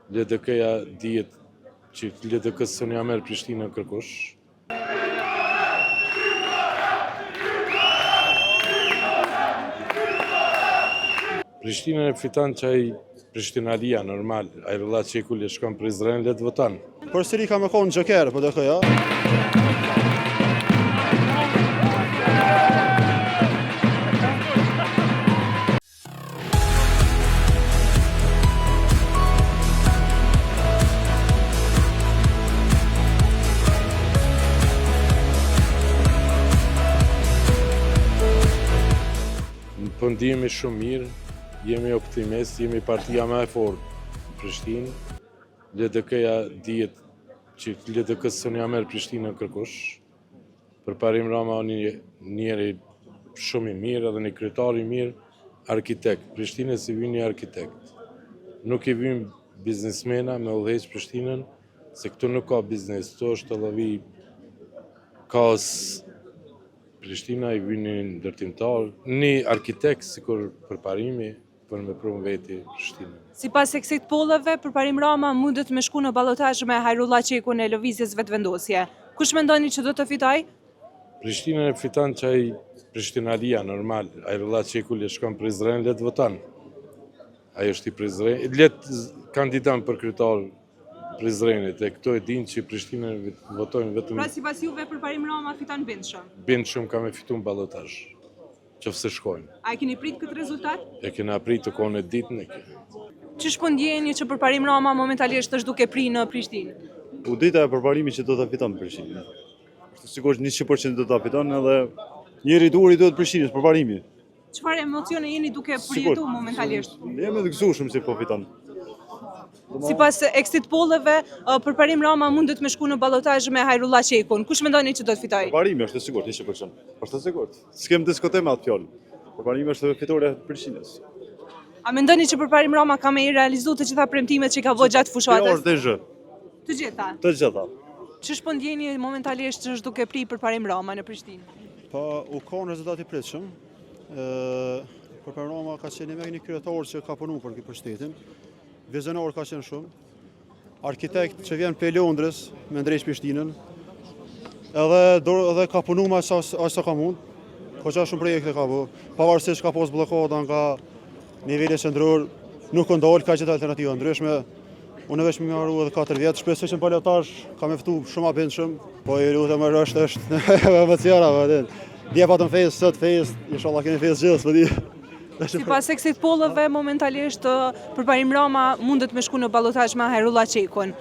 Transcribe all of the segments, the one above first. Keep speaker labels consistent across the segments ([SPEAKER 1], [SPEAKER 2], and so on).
[SPEAKER 1] LDK-ja dihet që LDK-s së një merë Prishtina kërkosh. Prishtina e fiton që ai Prishtinalia normal, ai rullat që i kulli shkon për Izrael, le të votan.
[SPEAKER 2] Përsëri ka me konë gjoker, LDK-ja.
[SPEAKER 1] Po ndihemi shumë mirë, jemi optimist, jemi partia më e fortë në Prishtinë. LDK-ja dihet që LDK-s së një merë Prishtina kërkosh. Përparim Rama njeri shumë i mirë edhe një kryetar i mirë, arkitekt. Prishtinës i vjen një arkitekt. Nuk i vjen biznesmena me udhëheq Prishtinën, se këtu nuk ka biznes, këtu është allavi kaos. Prishtina i vjen një ndërtimtar, një arkitekt sikur përparimi për me provë veti Prishtinën.
[SPEAKER 3] Sipas exit pollave, përparim Rama mundet me shku në ballotazh me Hajrullah Çekun e lëvizjes vetëvendosje. Kush mendoni që do të fitojë?
[SPEAKER 1] Prishtina e fiton që ai Prishtinalia normal, Hajrullah Çeku le shkon për Izrael, le të voton. Ai është i Prizrenit, le të kandidan për kryetar Prizrenit, e këto e dinë që Prishtina votojnë vetëm.
[SPEAKER 3] Pra sipas juve përparim Rama fiton bindshëm.
[SPEAKER 1] Bindshëm ka me fitu në ballotazh, qofse shkojnë.
[SPEAKER 3] A e keni prit këtë rezultat?
[SPEAKER 1] E kena prit të kohën e ditën e kena.
[SPEAKER 3] Çish po ndjeni që përparim Rama momentalisht është duke pri në Prishtinë?
[SPEAKER 2] U dita e përparimit që do ta fiton Prishtinë. Është sigurisht 100% do ta fiton edhe njëri duri duhet Prishtinës përparimi.
[SPEAKER 3] Çfarë emocione jeni duke përjetuar momentalisht?
[SPEAKER 2] Jemi të gëzueshëm si po fiton.
[SPEAKER 3] Sipas exit pollave, përparim Rama mundet me shku në ballotazh me Hajrullah Çekun. Kush mendoni që do të fitojë?
[SPEAKER 2] Përparimi është sigurt 100%. Është sigurt. S'kem diskutim atë fjalë. Përparimi është fitore e Prishtinës.
[SPEAKER 3] A mendoni që përparim Rama ka me i realizuar të gjitha premtimet që ka vënë gjatë fushatës?
[SPEAKER 2] Është DZ.
[SPEAKER 3] Të gjitha.
[SPEAKER 2] Të gjitha.
[SPEAKER 3] Çish po ndjeni momentalisht që është duke pri përparim Rama në Prishtinë?
[SPEAKER 2] Po u kanë rezultate të pritshëm. Përparim Rama ka qenë me një kryetar që ka punuar për shtetin. Vizionar ka qenë shumë, arkitekt që vjen për Londrës me ndrejsh Prishtinën, edhe ka punu ma aq sa ka mund, ka shumë projekte ka bu, pavarësisht ka pos blokada nga niveli qendror, nuk ka ndalë, ka gjithë alternativa ndryshme. Unë veç më marru edhe 4 vjetë, shpresoj që në ballotazh ka me ftu shumë a bindshëm, po i lutem është emociona, dje pa të në fejës, sot fejës, inshallah keni fejës gjithës, po di.
[SPEAKER 3] Sipas exit pollave, momentalisht përparim Rama mundet me shku në ballotazh me Hajrullah Çekun.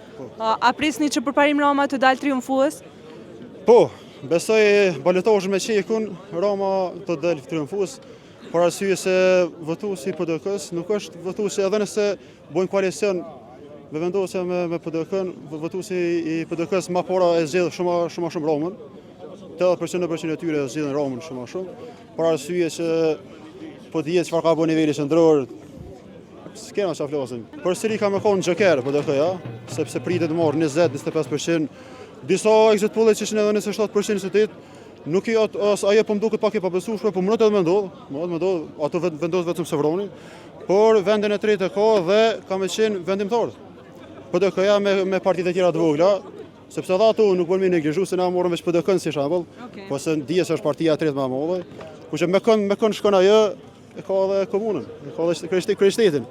[SPEAKER 3] A prisni që përparim Rama të dalë triumfues?
[SPEAKER 2] Po, besoj ballotazhi me Çekun, Rama të dalë triumfues, për arsye se votuesi i PDK-s nuk është votuesi, edhe nëse bojnë koalicion me vendosje me PDK-n, votuesi i PDK-s më para e zgjedh shumë Ramën. 80% e tyre e zgjedhin Ramën shumë, për arsye që po dihet çfarë ka bën niveli qendror. S'kena çfarë flasim. Përsëri ka me konë gjoker PDK-ja, sepse pritet të marrë 20-25%. Disa exit polle që ishin edhe 27% nuk i ajo po më duket pak e pabesueshme, po mund edhe më ndodh, ato vendos vetëm Sevroni, por vendin e tretë ka dhe ka me qenë vendimtar. PDK-ja me partitë e tjera të vogla, sepse edhe ato nuk bën me neglizhu se na morëm veç PDK-n si shembull, po se dihet se është partia e tretë më e madhe. Kurse me kënd shkon ajo, e ka edhe komunën, e ka edhe kryeqytetin.